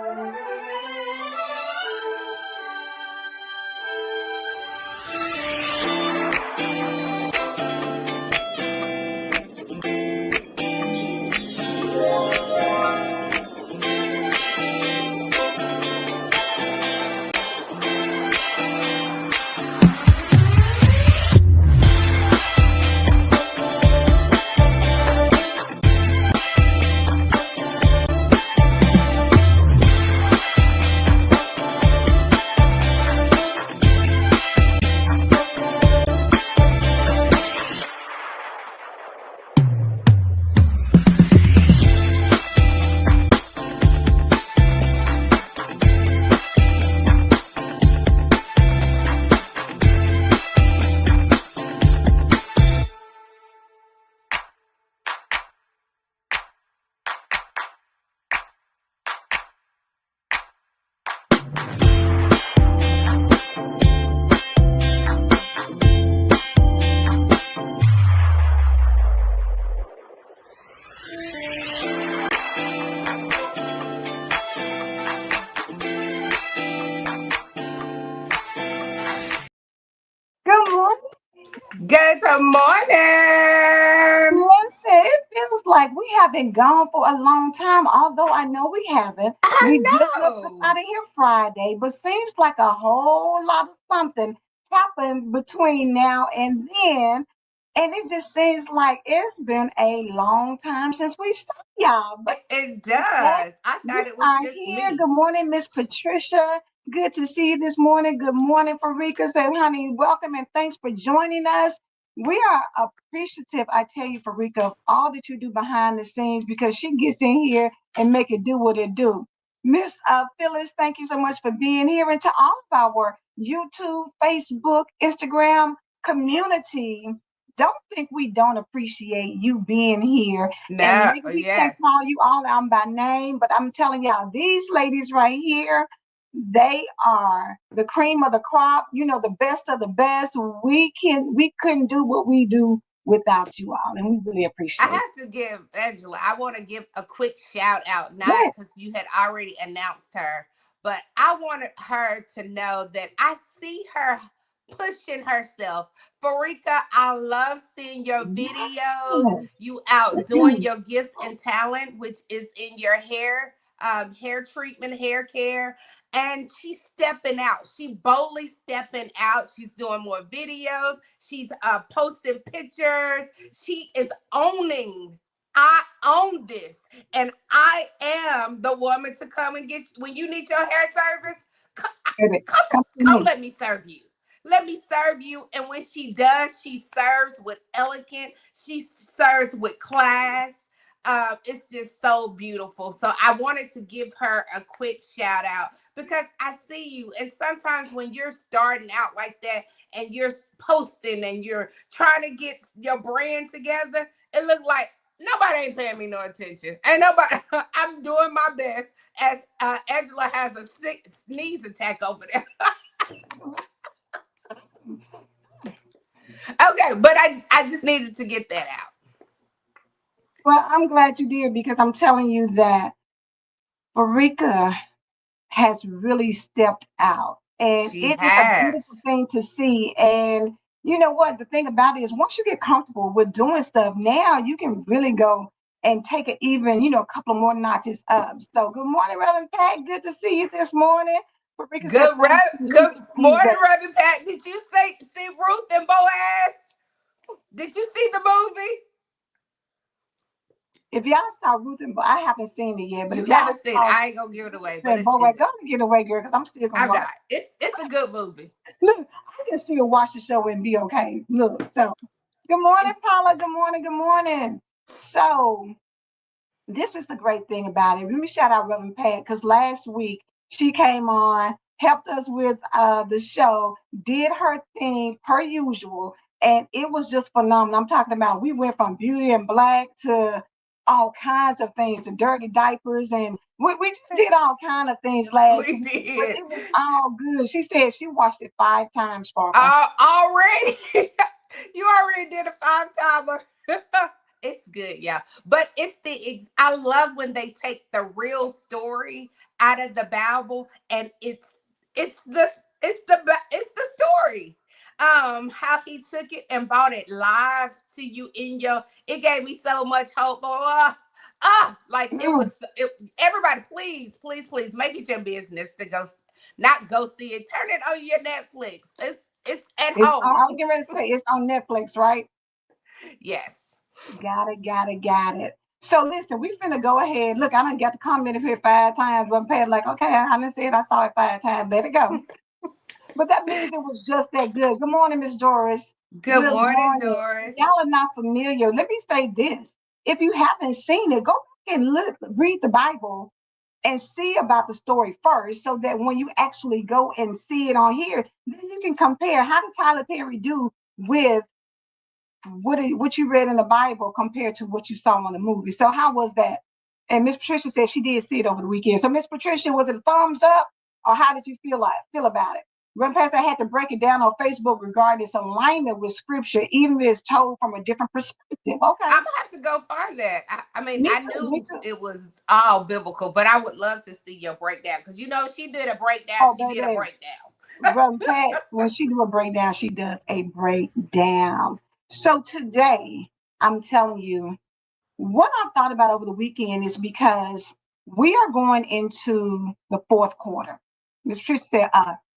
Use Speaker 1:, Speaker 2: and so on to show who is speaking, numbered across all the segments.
Speaker 1: Good morning.
Speaker 2: Good morning.
Speaker 1: Listen, it feels like we have been gone for a long time, although I know we haven't.
Speaker 2: I
Speaker 1: We just up
Speaker 2: know.
Speaker 1: out of here Friday, but seems like a whole lot of something happened between now and then. And it just seems like it's been a long time since we stopped, y'all. But
Speaker 2: It
Speaker 1: glad
Speaker 2: does. I
Speaker 1: you
Speaker 2: thought it was
Speaker 1: are
Speaker 2: just
Speaker 1: here.
Speaker 2: me.
Speaker 1: Good morning, Miss Patricia. Good to see you this morning. Good morning, Farika. So, honey, welcome and thanks for joining us. We are appreciative, I tell you, Farika, of all that you do behind the scenes because she gets in here and make it do what it do. Miss Phyllis, thank you so much for being here. And to all of our YouTube, Facebook, Instagram community, don't think we don't appreciate you being here. And
Speaker 2: No,
Speaker 1: maybe we can't
Speaker 2: yes.
Speaker 1: call you all out by name, but I'm telling y'all, these ladies right here, they are the cream of the crop, the best of the best. We couldn't do what we do without you all, and we really
Speaker 2: I
Speaker 1: appreciate
Speaker 2: have to give Angela, I want to give a quick shout out,
Speaker 1: it.
Speaker 2: not because you had already announced her, but I wanted her to know that I see her pushing herself. Farika, I love seeing your videos.
Speaker 1: Yes.
Speaker 2: You out doing your gifts and talent, which is in your hair treatment, hair care. And she's stepping out. She boldly stepping out. She's doing more videos. She's posting pictures. She is owning. I own this, and I am the woman to come and get when you need your hair service. Come,
Speaker 1: Baby,
Speaker 2: come,
Speaker 1: come to
Speaker 2: come.
Speaker 1: me.
Speaker 2: Let me serve you. Let me serve you. And when she does, she serves with elegance. She serves with class. It's just so beautiful. So I wanted to give her a quick shout out because I see you. And sometimes when you're starting out like that, and you're posting and you're trying to get your brand together, it looked like nobody ain't paying me no attention. Ain't nobody. I'm doing my best as Angela has a sick sneeze attack over there. Okay, but I just needed to get that out.
Speaker 1: Well, I'm glad you did because I'm telling you that Farika has really stepped out. And
Speaker 2: She
Speaker 1: it is a beautiful
Speaker 2: has.
Speaker 1: thing to see. And you know what? The thing about it is, once you get comfortable with doing stuff, now you can really go and take it even, a couple of more notches up. So, good morning, Reverend Pat. Good to see you this morning. Rika said, thanks. She
Speaker 2: Good
Speaker 1: received
Speaker 2: morning,
Speaker 1: that.
Speaker 2: Reverend Pat. Did you see Ruth and Boaz? Did you see the movie?
Speaker 1: If y'all saw Ruth and Bo, I haven't seen it yet, but
Speaker 2: You
Speaker 1: if y'all
Speaker 2: haven't seen it.
Speaker 1: saw
Speaker 2: I ain't gonna give it
Speaker 1: Ruth
Speaker 2: away, but
Speaker 1: and
Speaker 2: it's
Speaker 1: Bo,
Speaker 2: good.
Speaker 1: go and get away, girl, because I'm still gonna
Speaker 2: I'm
Speaker 1: watch.
Speaker 2: not. It's a good movie.
Speaker 1: Look, I can still watch the show and be okay. Look, so good morning, Paula. Good morning. Good morning. So, this is the great thing about it. Let me shout out Reverend Pat because last week she came on, helped us with the show, did her thing per usual, and it was just phenomenal. I'm talking about we went from Beauty and Black to all kinds of things, to dirty diapers, and we just did all kind of things last
Speaker 2: We
Speaker 1: week. But
Speaker 2: did.
Speaker 1: it was all good. She said she watched it 5 times, Sparkle.
Speaker 2: Already? You already did a 5 timer. It's good, yeah. But it's I love when they take the real story out of the Bible, and it's the story. How he took it and brought it live to you in your. It gave me so much hope. Like it
Speaker 1: Mm.
Speaker 2: was. Everybody, please, please, please, make it your business to go. Not go see it. Turn it on your Netflix. It's at
Speaker 1: I
Speaker 2: home.
Speaker 1: was getting ready to say it's on Netflix, right?
Speaker 2: Yes.
Speaker 1: Got it. So listen, we finna go ahead. Look, I done got the comment up here 5 times, but Pat like, okay, I understand. I saw it 5 times. Let it go. But that means it was just that good. Good morning, Miss Doris.
Speaker 2: Good
Speaker 1: Good
Speaker 2: morning,
Speaker 1: morning. If y'all
Speaker 2: Doris.
Speaker 1: are not familiar, let me say this. If you haven't seen it, go back and read the Bible and see about the story first, so that when you actually go and see it on here, then you can compare how did Tyler Perry do with what you read in the Bible compared to what you saw on the movie. So how was that? And Miss Patricia said she did see it over the weekend. So Miss Patricia, was it a thumbs up, or how did you feel about it? Run past, I had to break it down on Facebook regarding its alignment with Scripture, even if it's told from a different perspective. Okay,
Speaker 2: I'm gonna have to go find that. I mean,
Speaker 1: me
Speaker 2: I
Speaker 1: too, me
Speaker 2: knew
Speaker 1: too.
Speaker 2: it was all biblical, but I would love to see your breakdown because she did a breakdown.
Speaker 1: Oh,
Speaker 2: She did a
Speaker 1: baby,
Speaker 2: breakdown.
Speaker 1: Run Pat, when she do a breakdown, she does a breakdown. So today, I'm telling you, what I thought about over the weekend is because we are going into the fourth quarter. Miss Trish said,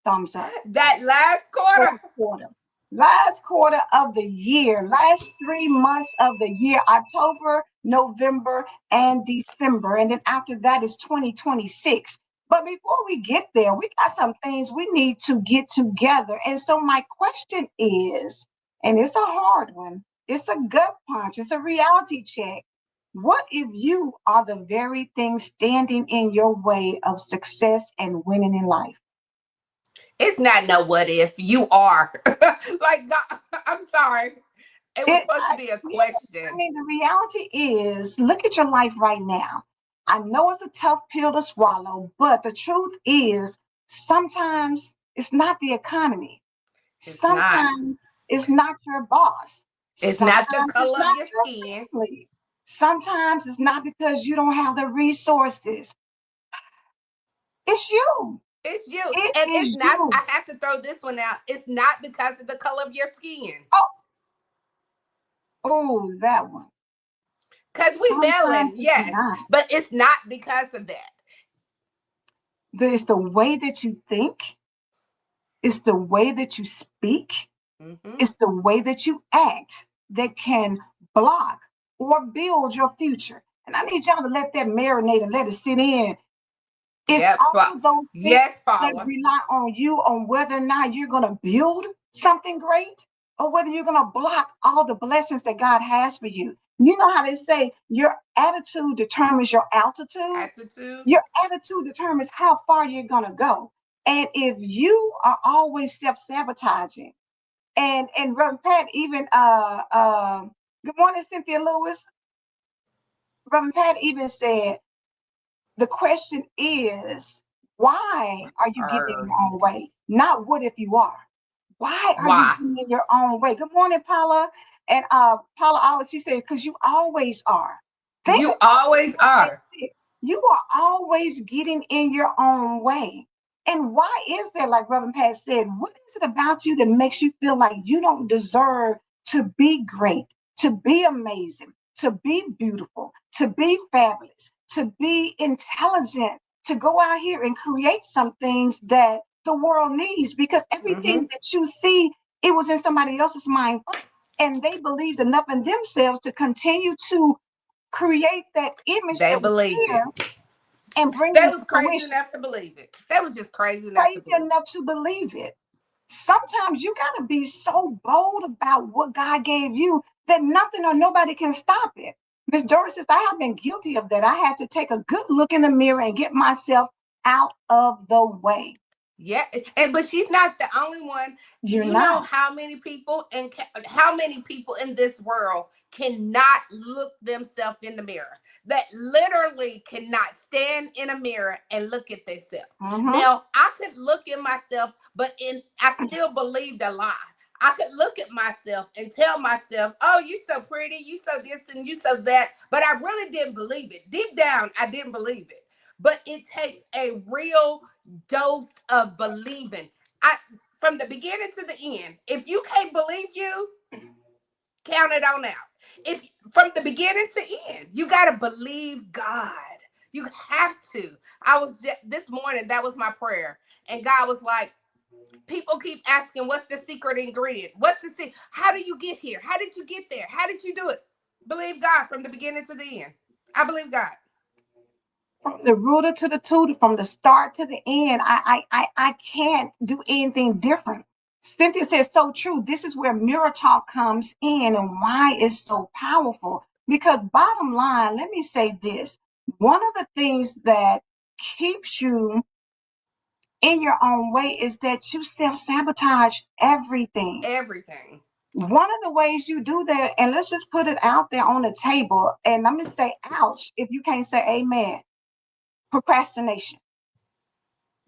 Speaker 1: thumbs up.
Speaker 2: That last quarter.
Speaker 1: Fourth quarter. Last quarter of the year, last 3 months of the year, October, November, and December. And then after that is 2026. But before we get there, we got some things we need to get together. And so my question is, and it's a hard one, it's a gut punch, it's a reality check. What if you are the very thing standing in your way of success and winning in life?
Speaker 2: It's not no what if you are like God, I'm sorry. It was
Speaker 1: It,
Speaker 2: supposed to be a
Speaker 1: yeah, I
Speaker 2: question.
Speaker 1: mean, the reality is, look at your life right now. I know it's a tough pill to swallow, but the truth is, sometimes it's not the economy.
Speaker 2: It's not.
Speaker 1: Sometimes it's not your boss.
Speaker 2: It's not the
Speaker 1: Sometimes it's
Speaker 2: color of
Speaker 1: not
Speaker 2: your
Speaker 1: your
Speaker 2: skin.
Speaker 1: family. Sometimes it's not because you don't have the resources. It's you.
Speaker 2: It's you.
Speaker 1: It
Speaker 2: And it's
Speaker 1: is
Speaker 2: not,
Speaker 1: you.
Speaker 2: I have to throw this one out. It's not because of the color of your skin.
Speaker 1: Oh, oh, that one.
Speaker 2: Because we
Speaker 1: Sometimes
Speaker 2: melon,
Speaker 1: it's
Speaker 2: yes,
Speaker 1: not.
Speaker 2: but it's not because of that.
Speaker 1: It's the way that you think. It's the way that you speak.
Speaker 2: Hmm.
Speaker 1: It's the way that you act that can block or build your future. And I need y'all to let that marinate and let it sit in. It's
Speaker 2: Yep.
Speaker 1: all those things
Speaker 2: Yes,
Speaker 1: that
Speaker 2: Paula.
Speaker 1: rely on you on whether or not you're going to build something great or whether you're going to block all the blessings that God has for you. You know how they say your attitude determines your altitude?
Speaker 2: Attitude.
Speaker 1: Your attitude determines how far you're going to go. And if you are always self-sabotaging, and Reverend Pat even good morning, Cynthia Lewis. Reverend Pat even said the question is, why are you getting in
Speaker 2: Or
Speaker 1: your own way? Not what if you are. Why are you
Speaker 2: why?
Speaker 1: getting in your own way? Good morning, Paula. And Paula always, she said, because you always are. Think
Speaker 2: You
Speaker 1: about what
Speaker 2: always
Speaker 1: you just
Speaker 2: are.
Speaker 1: said. You are always getting in your own way. And why is that? Like Reverend Pat said, what is it about you that makes you feel like you don't deserve to be great, to be amazing, to be beautiful, to be fabulous, to be intelligent, to go out here and create some things that the world needs? Because
Speaker 2: Hmm.
Speaker 1: everything that you see, it was in somebody else's mind first, and they believed enough in themselves to continue to create that image
Speaker 2: They
Speaker 1: that was
Speaker 2: believed
Speaker 1: there
Speaker 2: it.
Speaker 1: and bring
Speaker 2: They
Speaker 1: it
Speaker 2: was
Speaker 1: into
Speaker 2: crazy
Speaker 1: fruition.
Speaker 2: enough to believe it. They was just crazy enough to
Speaker 1: Crazy
Speaker 2: believe
Speaker 1: enough to believe it. Sometimes you got to be so bold about what God gave you that nothing or nobody can stop it. Miss Doris says, I have been guilty of that. I had to take a good look in the mirror and get myself out of the way.
Speaker 2: Yeah, and but she's not the only one.
Speaker 1: You're
Speaker 2: You know
Speaker 1: not.
Speaker 2: how many people and how many people in this world cannot look themselves in the mirror? That literally cannot stand in a mirror and look at themselves.
Speaker 1: Mm-hmm.
Speaker 2: Now, I could look in myself, but I still believed a lie. I could look at myself and tell myself, oh, you so pretty, you so this and you so that. But I really didn't believe it. Deep down, I didn't believe it. But it takes a real dose of believing. I From the beginning to the end, if you can't believe you, count it on out. If from the beginning to end, you gotta believe God. You have to. I was just, this morning, that was my prayer. And God was like, people keep asking, what's the secret ingredient? What's the secret? How do you get here? How did you get there? How did you do it? Believe God from the beginning to the end. I believe God.
Speaker 1: From the rooter to the tutor, from the start to the end, I can't do anything different. Cynthia says so true. This is where mirror talk comes in and why it's so powerful. Because bottom line, let me say this. One of the things that keeps you in your own way is that you self-sabotage everything.
Speaker 2: Everything.
Speaker 1: One of the ways you do that, and let's just put it out there on the table, and let me say ouch if you can't say amen. Procrastination.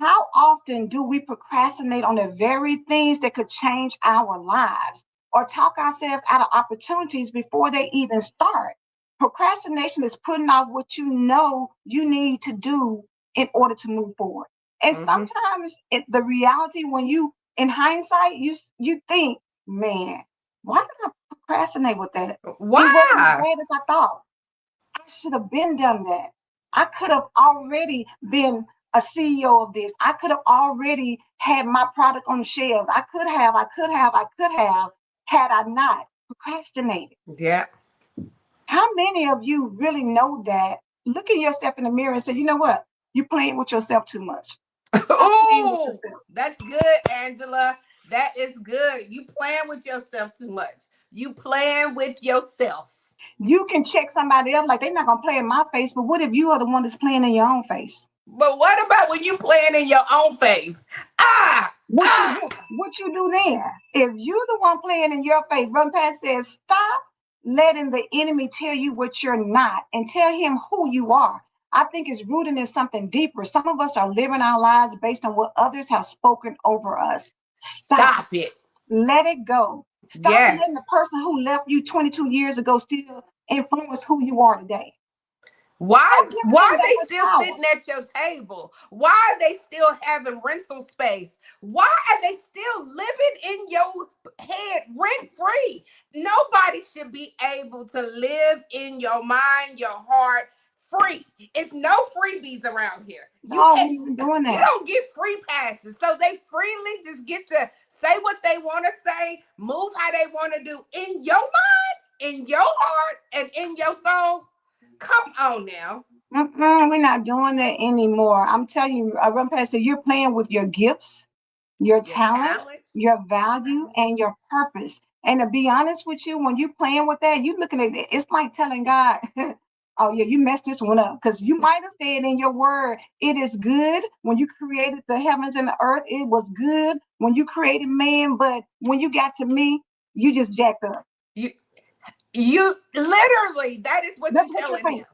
Speaker 1: How often do we procrastinate on the very things that could change our lives or talk ourselves out of opportunities before they even start? Procrastination is putting off what you know you need to do in order to move forward. And sometimes the reality, when you, in hindsight, you think, man, why did I procrastinate with that? It wasn't as
Speaker 2: Why?
Speaker 1: bad as I thought. I should have been done that. I could have already been a CEO of this. I could have already had my product on the shelves. I could have, had I not procrastinated.
Speaker 2: Yeah.
Speaker 1: How many of you really know that? Look at yourself in the mirror and say, you know what? You're playing with yourself too much. Stop playing with
Speaker 2: Oh,
Speaker 1: yourself.
Speaker 2: that's good, Angela. That is good. You playing with yourself too much. You playing with yourself.
Speaker 1: You can check somebody else like they're not gonna play in my face, but what if you are the one that's playing in your own face?
Speaker 2: But what about when you playing in your own face? Ah,
Speaker 1: What you
Speaker 2: ah.
Speaker 1: do? What you do then? If you the one playing in your face, Run Past says, stop letting the enemy tell you what you're not and tell him who you are. I think it's rooted in something deeper. Some of us are living our lives based on what others have spoken over us. Stop.
Speaker 2: Stop it.
Speaker 1: Let it go. Stop letting the
Speaker 2: Yes.
Speaker 1: person who left you 22 years ago still influence who you are today.
Speaker 2: Why
Speaker 1: Stop giving
Speaker 2: why
Speaker 1: them
Speaker 2: are
Speaker 1: that
Speaker 2: they
Speaker 1: much
Speaker 2: still
Speaker 1: power.
Speaker 2: sitting at your table? Why are they still having rental space? Why are they still living in your head rent free? Nobody should be able to live in your mind, your heart free. It's no freebies around here. You
Speaker 1: No,
Speaker 2: can't,
Speaker 1: we ain't doing
Speaker 2: you
Speaker 1: that.
Speaker 2: don't get free passes. So they freely just get to say what they want to say, move how they want to do in your mind, in your heart, and in your soul. Come on now.
Speaker 1: We're not doing that anymore. I'm telling you, Run Pastor, you're playing with your gifts, your
Speaker 2: Your
Speaker 1: talents,
Speaker 2: talents.
Speaker 1: your value, and your purpose. And to be honest with you, when you're playing with that, you looking at it, it's like telling God, oh yeah, you messed this one up. Because you might have said in your word, it is good when you created the heavens and the earth, it was good when you created man, but when you got to me, you just jacked up.
Speaker 2: You you literally, that is what
Speaker 1: That's
Speaker 2: you
Speaker 1: what you're
Speaker 2: telling
Speaker 1: saying.
Speaker 2: him.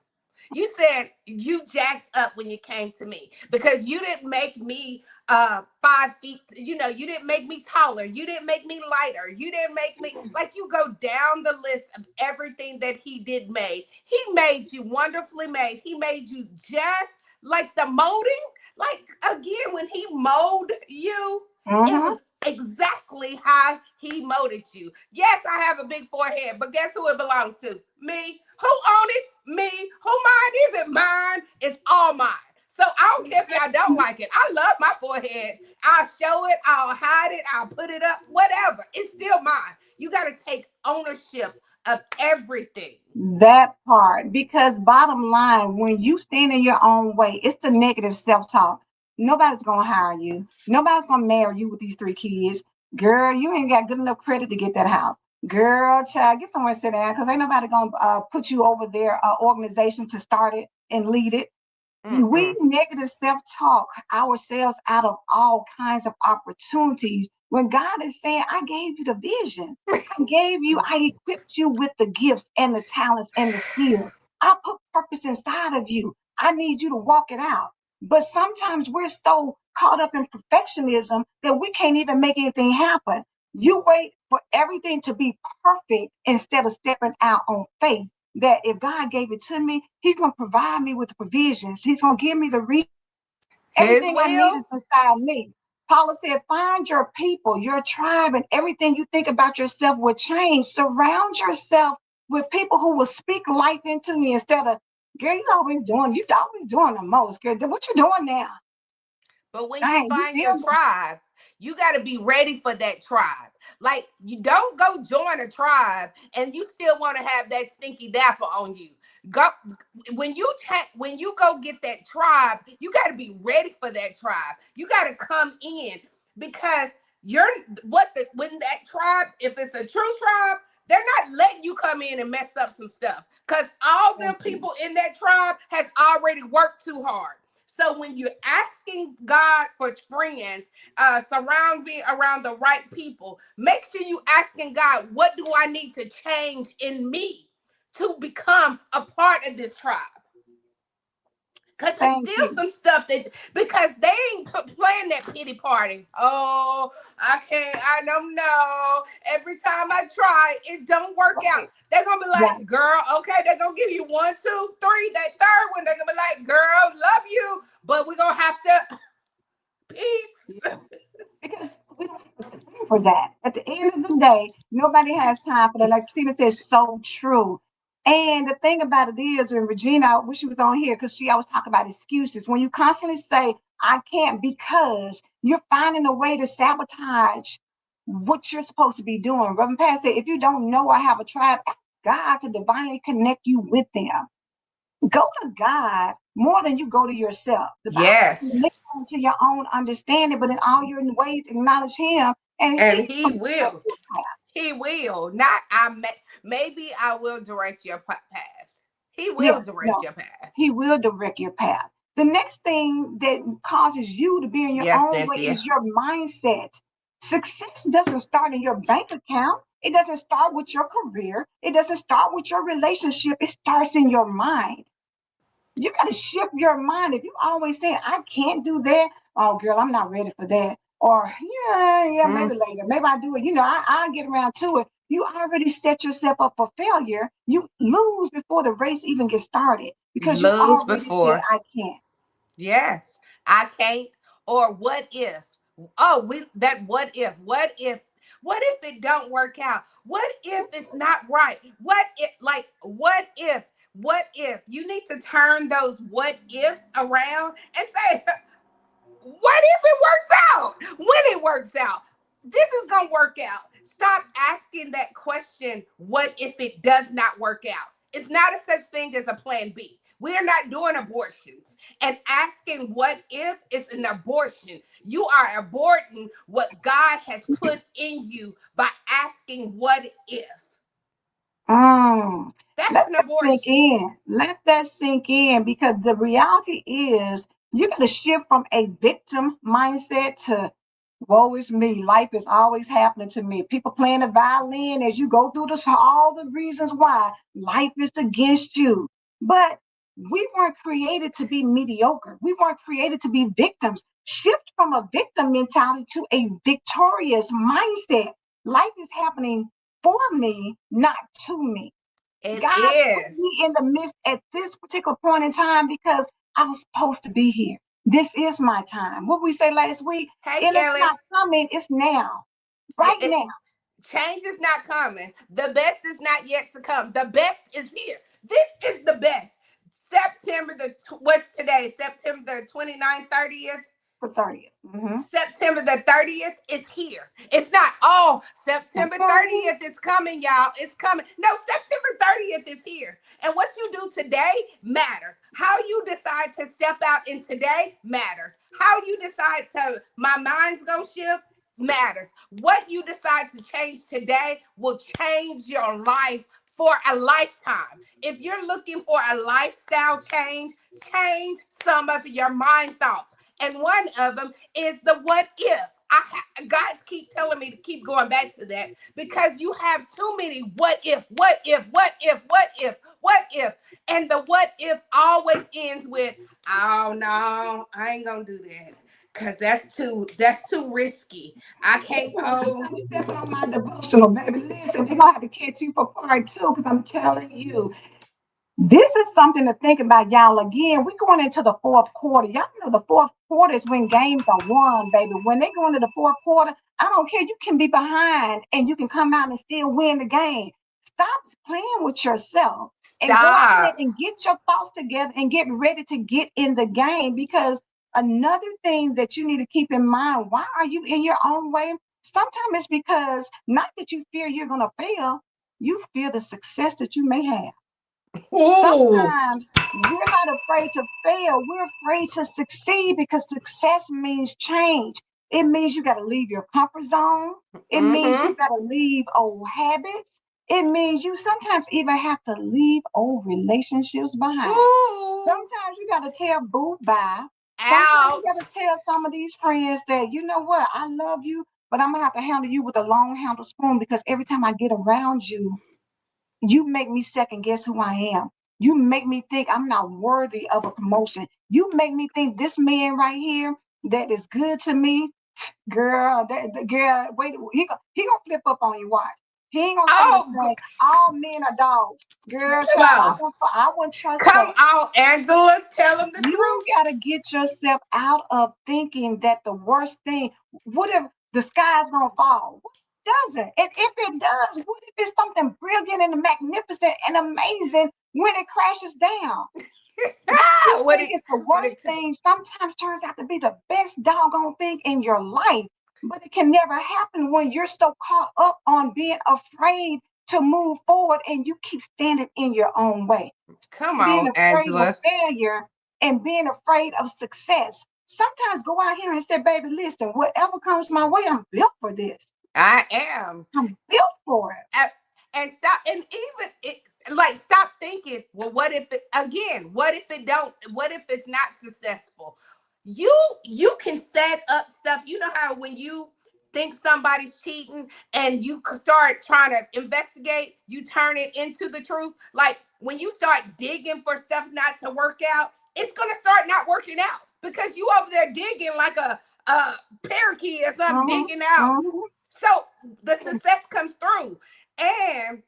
Speaker 2: You said you jacked up when you came to me because you didn't make me 5 feet. You didn't make me taller. You didn't make me lighter. You didn't make me like you go down the list of everything that he did made. He made you wonderfully made. He made you just like the molding. Like again, when he molded you, it
Speaker 1: Mm-hmm.
Speaker 2: was exactly how he molded you. Yes, I have a big forehead, but guess who it belongs to? Me. Who own it? Me. Who mine is it? Mine. It's all mine. So I don't care if y'all don't like it. I love my forehead. I'll show it. I'll hide it. I'll put it up. Whatever. It's still mine. You got to take ownership of everything.
Speaker 1: That part, because bottom line, when you stand in your own way, it's the negative self-talk. Nobody's gonna hire you. Nobody's gonna marry you with these 3 kids. Girl, you ain't got good enough credit to get that house. Girl, child, get somewhere to sit down because ain't nobody gonna put you over their organization to start it and lead it. We
Speaker 2: Mm-mm.
Speaker 1: negative self-talk ourselves out of all kinds of opportunities when God is saying, I gave you the vision. I equipped you with the gifts and the talents and the skills. I put purpose inside of you. I need you to walk it out. But sometimes we're so caught up in perfectionism that we can't even make anything happen. You wait for everything to be perfect instead of stepping out on faith. That if God gave it to me, He's going to provide me with the provisions. He's going to give me the resources.
Speaker 2: His
Speaker 1: Everything I need is
Speaker 2: will.
Speaker 1: beside me. Paula said, find your people, your tribe, and everything you think about yourself will change. Surround yourself with people who will speak life into me instead of, girl, you always doing the most, girl. What you doing now?
Speaker 2: But when you
Speaker 1: Dang, you
Speaker 2: find your
Speaker 1: still
Speaker 2: tribe, you got to be ready for that tribe. Like, you don't go join a tribe and you still want to have that stinky dapper on you. Go when you go get that tribe, you got to be ready for that tribe. You got to come in because you're when that tribe, if it's a true tribe, they're not letting you come in and mess up some stuff because all the
Speaker 1: thank you.
Speaker 2: people in that tribe has already worked too hard. So when you're asking God for friends, surround me around the right people. Make sure you asking God, what do I need to change in me to become a part of this tribe? Because it's
Speaker 1: Thank
Speaker 2: still
Speaker 1: you.
Speaker 2: some stuff that, because they ain't playing that pity party. Oh, I can't, I don't know. Every time I try, it don't work out.
Speaker 1: Right,
Speaker 2: They're going to be like,
Speaker 1: right.
Speaker 2: girl, okay, they're going to give you 1, 2, 3. That third one, they're going to be like, girl, love you, but we're going to have to, peace.
Speaker 1: Yeah. Because we don't have time for that. At the end of the day, nobody has time for that. Like Tina said, so true. And the thing about it is, and Regina, I wish she was on here because she always talk about excuses. When you constantly say, I can't because you're finding a way to sabotage what you're supposed to be doing. Reverend Pat said, if you don't know I have a tribe, ask God to divinely connect you with them. Go to God more than you go to yourself. The Bible says,
Speaker 2: Yes.
Speaker 1: lean on to your own understanding, but in all your ways acknowledge Him, and
Speaker 2: And
Speaker 1: He's
Speaker 2: he
Speaker 1: going to direct
Speaker 2: will.
Speaker 1: your path.
Speaker 2: He will. Not maybe I will direct your path. He
Speaker 1: Yeah,
Speaker 2: will direct
Speaker 1: no,
Speaker 2: your path.
Speaker 1: He will direct your path. The next thing that causes you to be in your
Speaker 2: Yes,
Speaker 1: own way
Speaker 2: Cynthia.
Speaker 1: is your mindset. Success doesn't start in your bank account. It doesn't start with your career. It doesn't start with your relationship. It starts in your mind. You got to shift your mind. If you always say, I can't do that, oh, girl, I'm not ready for that. Or, yeah,
Speaker 2: Hmm.
Speaker 1: maybe later. Maybe I do it. I'll get around to it. You already set yourself up for failure. You lose before the race even gets started because you
Speaker 2: Lose
Speaker 1: already said,
Speaker 2: before.
Speaker 1: I can't.
Speaker 2: Yes, I can't. Or what if? Oh, we that what if? What if it don't work out? What if it's not right? What if what if? What if? You need to turn those what ifs around and say, what if it works out? When it works out, this is going to work out. Stop asking that question, what if it does not work out? It's not a such thing as a plan B. We are not doing abortions. And asking what if is an abortion. You are aborting what God has put in you by asking what if.
Speaker 1: Mm.
Speaker 2: That's
Speaker 1: Let
Speaker 2: an
Speaker 1: that sink
Speaker 2: abortion.
Speaker 1: in. Let that sink in because the reality is you got to shift from a victim mindset to woe is me. Life is always happening to me. People playing the violin as you go through this, all the reasons why life is against you. But we weren't created to be mediocre. We weren't created to be victims. Shift from a victim mentality to a victorious mindset. Life is happening for me, not to me.
Speaker 2: It
Speaker 1: God put me
Speaker 2: is.
Speaker 1: in the midst at this particular point in time because I was supposed to be here. This is my time. What we say last week,
Speaker 2: Hey,
Speaker 1: and it's
Speaker 2: Kelly.
Speaker 1: not coming, it's now,
Speaker 2: Yeah,
Speaker 1: right
Speaker 2: it's
Speaker 1: now.
Speaker 2: change is not coming. The best is not yet to come. The best is here. This is the best. September what's today? September the 29th, 30th.
Speaker 1: For 30th. Mm-hmm.
Speaker 2: September the 30th is here. It's not, oh, September
Speaker 1: Okay.
Speaker 2: 30th is coming, y'all. It's coming. No, September 30th is here. And what you do today matters. How you decide to step out in today matters. How you decide to, my mind's gonna shift matters. What you decide to change today will change your life for a lifetime. If you're looking for a lifestyle change, change some of your mind thoughts. And one of them is the what if. God keep telling me to keep going back to that because you have too many what if, what if, what if, what if, what if. And the what if always ends with, oh no, I ain't gonna do that. Cause that's too risky. I can't go.
Speaker 1: Sometimes you stepping on my devotional, baby. Listen, we're gonna have to catch you for part two because I'm telling you. This is something to think about, y'all. Again, we're going into the fourth quarter. Y'all know the fourth quarter is when games are won, baby. When they go into the fourth quarter, I don't care. You can be behind and you can come out and still win the game. Stop playing with yourself and go out there
Speaker 2: Stop.
Speaker 1: and get your thoughts together and get ready to get in the game. Because another thing that you need to keep in mind, why are you in your own way? Sometimes it's because not that you fear you're going to fail, you fear the success that you may have.
Speaker 2: Ooh.
Speaker 1: Sometimes we're not afraid to fail. We're afraid to succeed because success means change. It means you got to leave your comfort zone. It means you
Speaker 2: Mm-hmm.
Speaker 1: got to leave old habits. It means you sometimes even have to leave old relationships behind.
Speaker 2: Ooh.
Speaker 1: Sometimes you got to tell boo bye. Sometimes you got
Speaker 2: Ouch.
Speaker 1: to tell some of these friends that, you know what, I love you, but I'm going to have to handle you with a long handle spoon because every time I get around you, you make me second guess who I am. You make me think I'm not worthy of a promotion. You make me think this man right here that is good to me, girl, girl, wait, he gonna flip up on you. Watch. He ain't gonna start
Speaker 2: Oh,
Speaker 1: saying all men are dogs. Girl,
Speaker 2: come
Speaker 1: child,
Speaker 2: on.
Speaker 1: I wouldn't trust
Speaker 2: Come
Speaker 1: that.
Speaker 2: on, Angela. Tell them the
Speaker 1: You
Speaker 2: truth.
Speaker 1: gotta get yourself out of thinking that the worst thing, what if the sky's gonna fall? What doesn't? And if it does, what if it's something brilliant and magnificent and amazing when it crashes down? What you
Speaker 2: Ah,
Speaker 1: think is the
Speaker 2: what
Speaker 1: worst
Speaker 2: it,
Speaker 1: thing sometimes turns out to be the best doggone thing in your life. But it can never happen when you're so caught up on being afraid to move forward and you keep standing in your own way.
Speaker 2: come
Speaker 1: Being
Speaker 2: on,
Speaker 1: afraid of
Speaker 2: Angela.
Speaker 1: failure and being afraid of success. Sometimes go out here and say, baby, listen, whatever comes my way, I'm built for this.
Speaker 2: I am.
Speaker 1: I'm built for it.
Speaker 2: A- And stop. And even like stop thinking. Well, what if it again? What if it don't? What if it's not successful? You can set up stuff. You know how when you think somebody's cheating and you start trying to investigate, you turn it into the truth. Like when you start digging for stuff not to work out, it's gonna start not working out because you over there digging like a parakeet or something
Speaker 1: Mm-hmm,
Speaker 2: digging out.
Speaker 1: mm-hmm.
Speaker 2: So the success comes through, and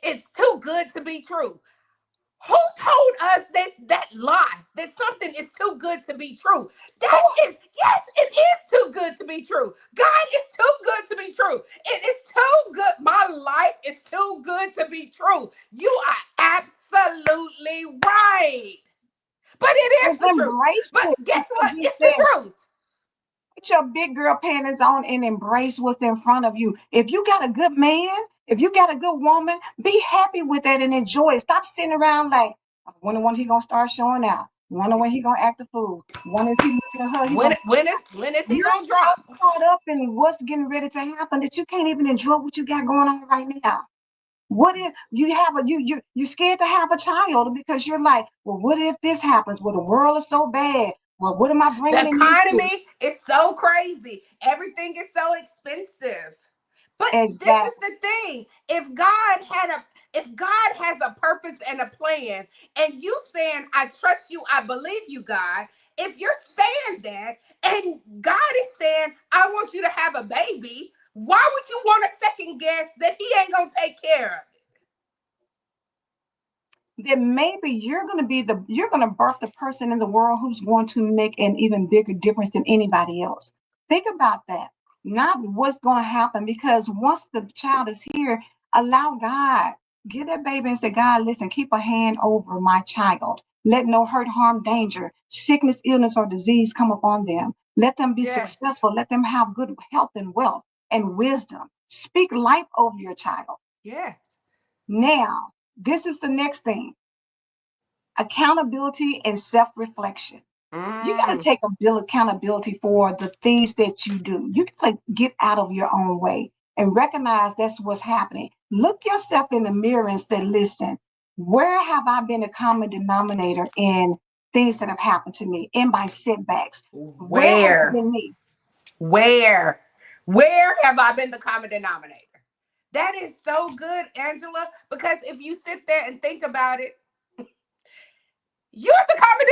Speaker 2: it's too good to be true. Who told us that lie that something is too good to be true? That
Speaker 1: Oh,
Speaker 2: is, yes, it is too good to be true. God is too good to be true. It is too good. My life is too good to be true. You are absolutely right. But it
Speaker 1: and
Speaker 2: is the truth.
Speaker 1: embrace
Speaker 2: But
Speaker 1: it
Speaker 2: guess
Speaker 1: because
Speaker 2: what?
Speaker 1: you
Speaker 2: It's the
Speaker 1: said
Speaker 2: truth.
Speaker 1: put your big girl panties on and embrace what's in front of you. If you got a good man, if you got a good woman, be happy with that and enjoy it. Stop sitting around like, I wonder when he gonna start showing out. Wonder when he gonna act a fool. When is he looking at her? He
Speaker 2: When
Speaker 1: gonna.
Speaker 2: when is he
Speaker 1: You're
Speaker 2: gonna
Speaker 1: so
Speaker 2: drop?
Speaker 1: caught up in what's getting ready to happen that you can't even enjoy what you got going on right now. What if you have a you scared to have a child because you're like, well, what if this happens? Well, the world is so bad. Well, what am I
Speaker 2: The
Speaker 1: bringing into it?
Speaker 2: economy is so crazy. Everything is so expensive. But this is
Speaker 1: Exactly.
Speaker 2: the thing. If God has a purpose and a plan, and you saying, I trust you, I believe you, God, if you're saying that, and God is saying, I want you to have a baby, why would you want to second guess that he ain't gonna take care of
Speaker 1: Then maybe you're going to birth the person in the world who's going to make an even bigger difference than anybody else. Think about that. Not what's going to happen because once the child is here, allow God, get that baby and say, God, listen, keep a hand over my child. Let no hurt, harm, danger, sickness, illness, or disease come upon them. Let them be
Speaker 2: it? Yes.
Speaker 1: successful. Let them have good health and wealth and wisdom. Speak life over your child.
Speaker 2: Yes.
Speaker 1: Now, this is the next thing, accountability and self reflection. You got to
Speaker 2: Mm.
Speaker 1: take a bill accountability for the things that you do. You can like get out of your own way and recognize that's what's happening. Look yourself in the mirror and say, listen, where have I been a common denominator in things that have happened to me, in my setbacks? Where has it
Speaker 2: Where?
Speaker 1: been me?
Speaker 2: Where? Where have I been the common denominator? That is so good, Angela, because if you sit there and think about it, you're the common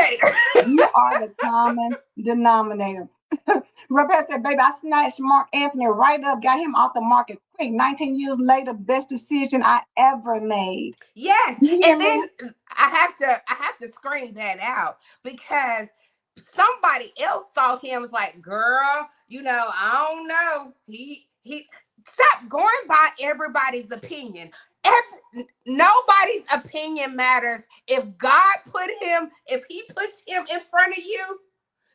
Speaker 2: denominator.
Speaker 1: You are the common denominator. Rebecca said, baby, I snatched Mark Anthony right up, got him off the market quick. 19 years later, best decision I ever made.
Speaker 2: Yes,
Speaker 1: You hear
Speaker 2: and
Speaker 1: me?
Speaker 2: then I have to scream that out because somebody else saw him was like, girl, I don't know. He stop going by everybody's opinion. Nobody's opinion matters. If he puts him in front of you,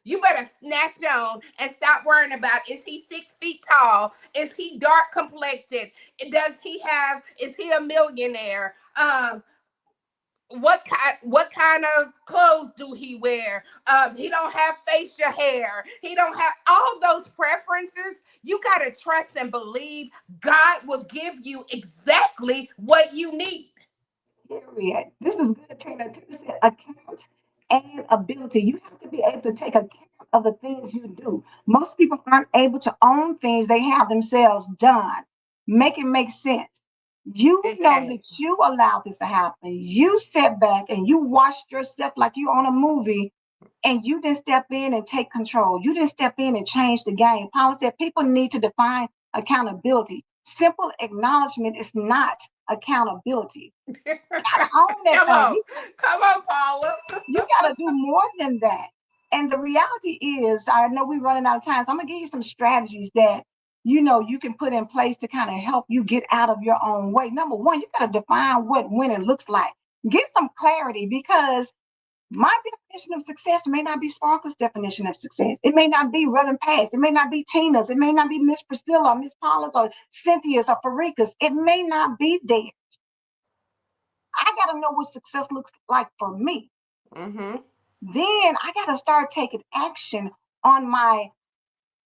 Speaker 2: you better snatch on and stop worrying about, is he 6 feet tall? Is he dark complected? Is he a millionaire? What kind of clothes do he wear? He don't have facial hair. He don't have all those preferences. You got to trust and believe God will give you exactly what you need.
Speaker 1: Period. This is good, Tina. Tina said account and ability. You have to be able to take account of the things you do. Most people aren't able to own things they have themselves done. Make it make sense. You know
Speaker 2: Okay.
Speaker 1: that you allowed this to happen. You sat back and you watched yourself like you on a movie, and you didn't step in and take control. You didn't step in and change the game. Paula said people need to define accountability. Simple acknowledgement is not accountability. Gotta own that
Speaker 2: Come
Speaker 1: thing.
Speaker 2: on. Come on, Paula.
Speaker 1: You gotta do more than that. And the reality is, I know we're running out of time, so I'm gonna give you some strategies that you can put in place to kind of help you get out of your own way. Number one, you gotta define what winning looks like. Get some clarity, because my definition of success may not be Sparkle's definition of success. It may not be Reverend Past. It may not be Tina's. It may not be Miss Priscilla or Miss Paula's or Cynthia's or Farika's. It may not be there. I got to know what success looks like for me.
Speaker 2: Mm-hmm.
Speaker 1: Then I got to start taking action on my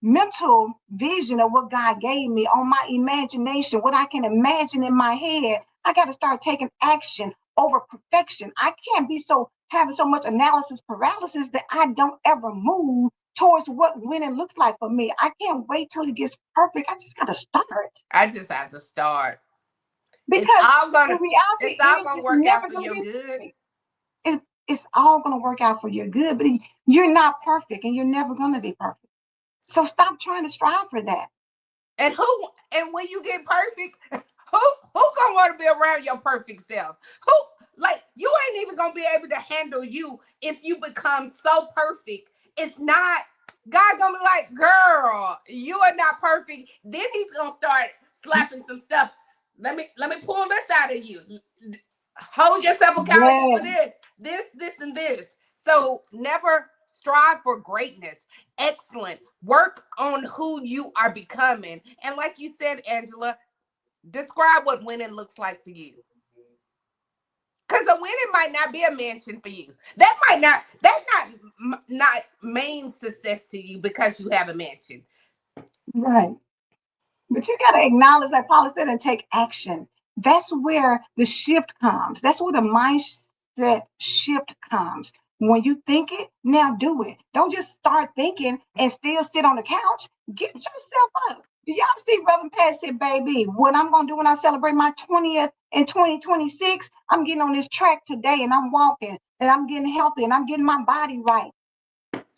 Speaker 1: mental vision of what God gave me, on my imagination, what I can imagine in my head. I got to start taking action over perfection. I can't be having so much analysis paralysis that I don't ever move towards what winning looks like for me. I can't wait till it gets perfect. I just got to start,
Speaker 2: I just have to start. It's
Speaker 1: because
Speaker 2: all
Speaker 1: the
Speaker 2: gonna
Speaker 1: reality
Speaker 2: it's all
Speaker 1: is
Speaker 2: gonna
Speaker 1: it's
Speaker 2: work
Speaker 1: never
Speaker 2: out for
Speaker 1: going to
Speaker 2: your
Speaker 1: be
Speaker 2: good.
Speaker 1: perfect. It's all going to work out for your good, but you're not perfect and you're never going to be perfect. So stop trying to strive for that.
Speaker 2: And when you get perfect, who gonna want to be around your perfect self? Who, like, you ain't even gonna be able to handle you if you become so perfect. It's not, God gonna be like, girl, you are not perfect. Then he's gonna start slapping some stuff. Let me pull this out of you. Hold yourself accountable for
Speaker 1: Yeah,
Speaker 2: this, and this. So never strive for greatness. Excellent. Work on who you are becoming. And like you said, Angela, describe what winning looks like for you. Because a winning might not be a mansion for you. That not mean success to you because you have a mansion.
Speaker 1: right. But you got to acknowledge, like Paula said, and take action. That's where the shift comes. That's where the mindset shift comes. When you think it, now do it. Don't just start thinking and still sit on the couch. Get yourself up. Do y'all see Reverend Pat said, baby, what I'm going to do when I celebrate my 20th in 2026, I'm getting on this track today and I'm walking and I'm getting healthy and I'm getting my body right.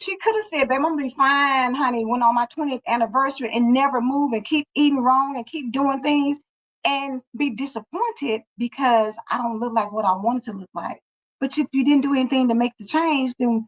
Speaker 1: She could have said, babe, I'm gonna be fine, honey, when on my 20th anniversary, and never move and keep eating wrong and keep doing things and be disappointed because I don't look like what I wanted to look like. But if you didn't do anything to make the change, then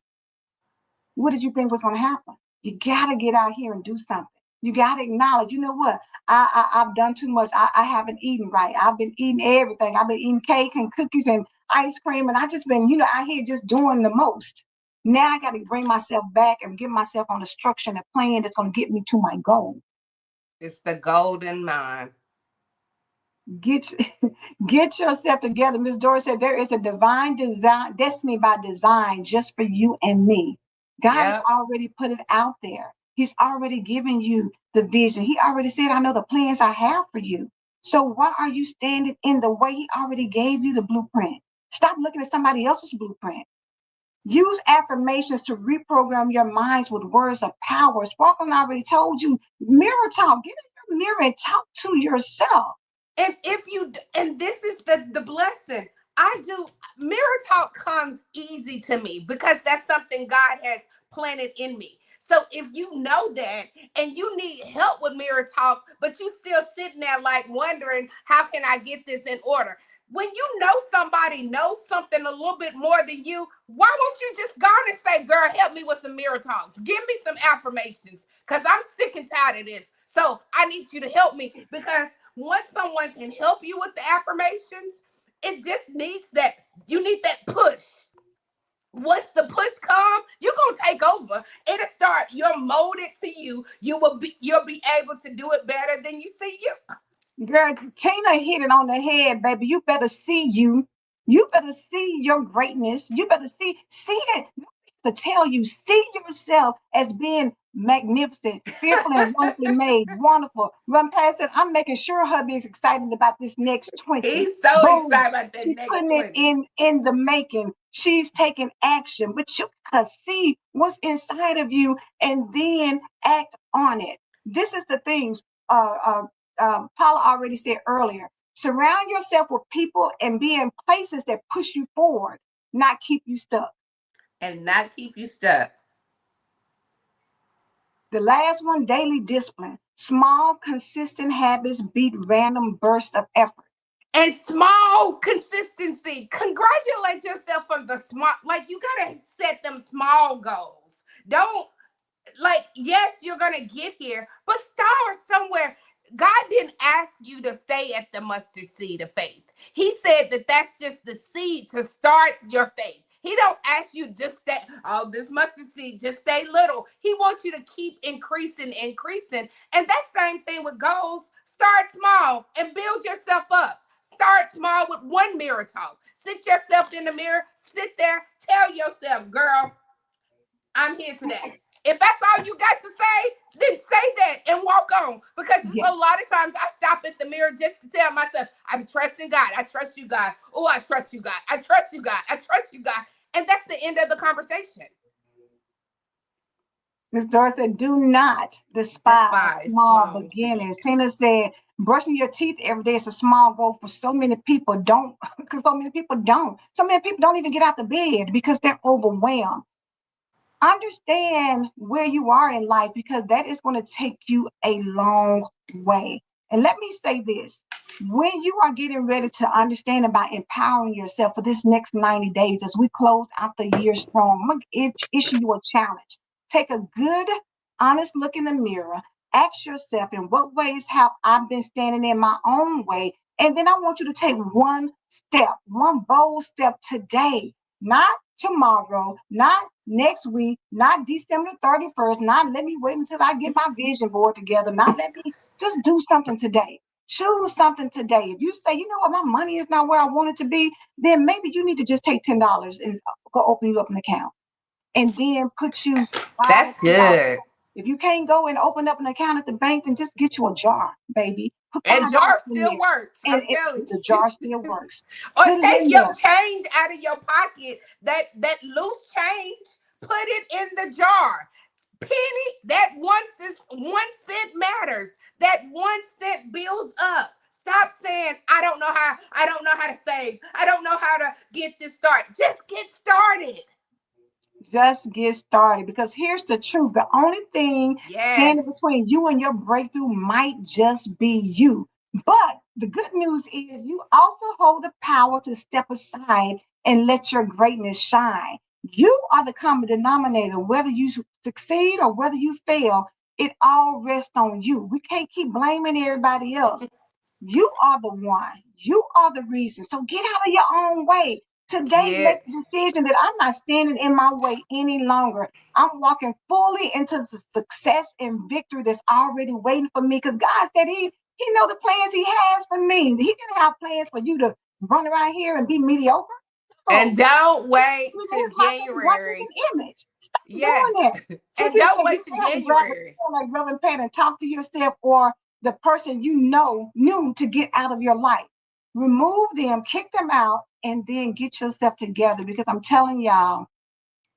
Speaker 1: what did you think was gonna happen? You gotta get out here and do something. You gotta acknowledge, you know what? I've done too much. I haven't eaten right. I've been eating everything. I've been eating cake and cookies and ice cream, and I just been, out here just doing the most. Now I got to bring myself back and get myself on a structure and a plan that's going to get me to my goal.
Speaker 2: It's the golden mine.
Speaker 1: Get get yourself together. Miss Doris said there is a divine design, destiny by design, just for you and me. God has
Speaker 2: Yep.
Speaker 1: already put it out there. He's already given you the vision. He already said, I know the plans I have for you. So why are you standing in the way? He already gave you the blueprint. Stop looking at somebody else's blueprint. Use affirmations to reprogram your minds with words of power. Sparkle already told you, mirror talk. Get in your mirror and talk to yourself.
Speaker 2: And this is the blessing. I do. Mirror talk comes easy to me because that's something God has planted in me. So if you know that and you need help with mirror talk, but you still sitting there like wondering, how can I get this in order? When you know somebody knows something a little bit more than you, why won't you just go on and say, girl, help me with some mirror talks. Give me some affirmations because I'm sick and tired of this. So I need you to help me, because once someone can help you with the affirmations, it just needs that, you need that push. Once the push come, you're gonna take over. It'll start, you're molded to you. You'll be able to do it better than you see you.
Speaker 1: Girl, Tina hit it on the head, baby. You better see you. You better see your greatness. You better see it. To tell you, see yourself as being magnificent, fearful and wonderfully made, wonderful. Run past it. I'm making sure hubby is excited about this next 20.
Speaker 2: He's so
Speaker 1: Boom.
Speaker 2: excited about that
Speaker 1: She's
Speaker 2: next
Speaker 1: putting it
Speaker 2: 20.
Speaker 1: in the making. She's taking action, but you gotta see what's inside of you and then act on it. This is the things. Paula already said earlier. Surround yourself with people and be in places that push you forward, not keep you stuck.
Speaker 2: And not keep you stuck.
Speaker 1: The last one, daily discipline. Small, consistent habits beat random bursts of effort.
Speaker 2: And small consistency. Congratulate yourself for the small, like you gotta set them small goals. Don't, like, yes, you're gonna get here, but start somewhere. God didn't ask you to stay at the mustard seed of faith. He said that that's just the seed to start your faith. He don't ask you just stay, oh, this mustard seed, just stay little. He wants you to keep increasing, increasing. And that same thing with goals. Start small and build yourself up. Start small with one mirror talk. Sit yourself in the mirror, sit there, tell yourself, girl, I'm here today. If that's all you got to say, then say that and walk on. Because it's
Speaker 1: Yeah.
Speaker 2: a lot of times I stop at the mirror just to tell myself, I'm trusting God. I trust you, God. Oh, I trust you, God. I trust you, God. I trust you, God. And that's the end of the conversation.
Speaker 1: Ms. Doris said, do not despise
Speaker 2: Despise
Speaker 1: small
Speaker 2: small
Speaker 1: beginnings. Tina
Speaker 2: beginnings.
Speaker 1: said, brushing your teeth every day is a small goal for so many people. Don't, because so many people don't. So many people don't even get out the bed because they're overwhelmed. Understand where you are in life because that is going to take you a long way. And let me say this. When you are getting ready to understand about empowering yourself for this next 90 days as we close out the year strong, I'm going to issue you a challenge. Take a good, honest look in the mirror. Ask yourself, in what ways have I been standing in my own way? And then I want you to take one step, one bold step today, not tomorrow, not next week, not December 31st, not let me wait until I get my vision board together, not let me just do something today. Choose something today. If you say, you know what, my money is not where I want it to be, then maybe you need to just take $10 and go open you up an account and then put you $5 or
Speaker 2: That's
Speaker 1: $10.
Speaker 2: good.
Speaker 1: If you can't go and open up an account at the bank, then just get you a jar, baby. Put
Speaker 2: And
Speaker 1: $5
Speaker 2: jar
Speaker 1: in
Speaker 2: still
Speaker 1: there.
Speaker 2: works.
Speaker 1: And
Speaker 2: I'm telling
Speaker 1: the
Speaker 2: you.
Speaker 1: jar still works.
Speaker 2: Or
Speaker 1: Put it
Speaker 2: take
Speaker 1: in
Speaker 2: your
Speaker 1: there.
Speaker 2: change out of your pocket, that loose change, put it in the jar. Penny, that 1 cent matters. That 1 cent builds up. Stop saying, I don't know how to save. I don't know how to get this started. Just get started.
Speaker 1: Just get started because here's the truth. The only thing standing
Speaker 2: Yes.
Speaker 1: between you and your breakthrough might just be you. But the good news is you also hold the power to step aside and let your greatness shine. You are the common denominator. Whether you succeed or whether you fail, it all rests on you. We can't keep blaming everybody else. You are the one. You are the reason. So get out of your own way. Today, make
Speaker 2: Get
Speaker 1: the decision that I'm not standing in my way any longer. I'm walking fully into the success and victory that's already waiting for me because God said he know the plans he has for me. He didn't have plans for you to run around here and be mediocre.
Speaker 2: and
Speaker 1: No,
Speaker 2: don't wait
Speaker 1: his
Speaker 2: till
Speaker 1: likeness
Speaker 2: January.
Speaker 1: and image. Stop doing
Speaker 2: Yes.
Speaker 1: that. Some
Speaker 2: And
Speaker 1: people
Speaker 2: don't
Speaker 1: say you
Speaker 2: wait till
Speaker 1: have to grab a
Speaker 2: January.
Speaker 1: chair like Reverend Pat and talk to yourself or the person you know knew to get out of your life. Remove them, kick them out, and then get yourself together because I'm telling y'all,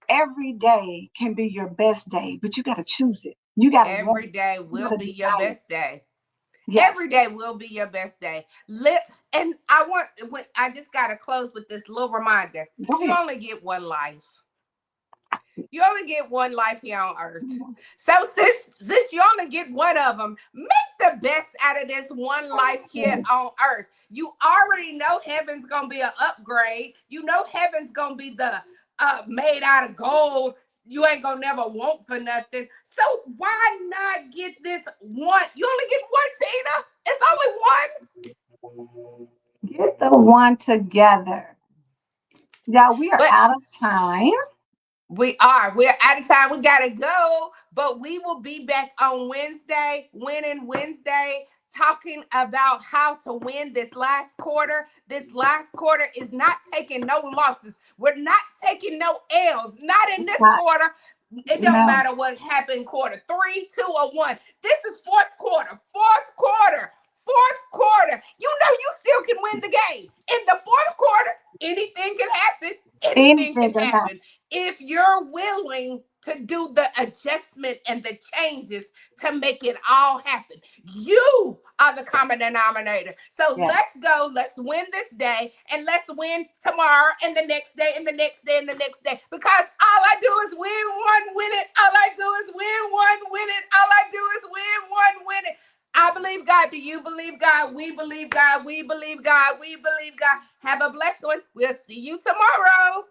Speaker 1: every day can be your best day, but you got to choose it. You got to want
Speaker 2: Every
Speaker 1: it.
Speaker 2: day
Speaker 1: You
Speaker 2: will
Speaker 1: got to
Speaker 2: be your
Speaker 1: desire it.
Speaker 2: best day.
Speaker 1: Yes.
Speaker 2: Every day will be your best day. Live. And I just gotta close with this little reminder.
Speaker 1: Go
Speaker 2: You
Speaker 1: ahead.
Speaker 2: only get one life. You only get one life here on earth. So since you only get one of them, make the best out of this one life here on earth. You already know heaven's gonna be an upgrade. You know heaven's gonna be the made out of gold. You ain't gonna never want for nothing. So why not get this one? You only get one, Tina. It's only one.
Speaker 1: Get the one together. Yeah, we are
Speaker 2: But
Speaker 1: out of time.
Speaker 2: we are. We're out of time. We gotta go, but we will be back on Wednesday, Winning Wednesday, talking about how to win this last quarter. This last quarter is not taking no losses. We're not taking no L's. Not in this
Speaker 1: Not,
Speaker 2: quarter. It don't
Speaker 1: no,
Speaker 2: matter what happened quarter 3, 2, or 1. This is fourth quarter. Fourth quarter. Fourth quarter. You know you still can win the game. In the fourth quarter, anything can happen. Anything
Speaker 1: anything
Speaker 2: can
Speaker 1: can happen.
Speaker 2: happen if you're willing to do the adjustment and the changes to make it all happen. You are the common denominator. So
Speaker 1: Yeah.
Speaker 2: let's go. Let's win this day and let's win tomorrow and the next day and the next day and the next day. Because all I do is win one, win it. All I do is win one, win it. All I do is win one, win it. I believe God. Do you believe God? We believe God. We believe God. We believe God. Have a blessed one. We'll see you tomorrow.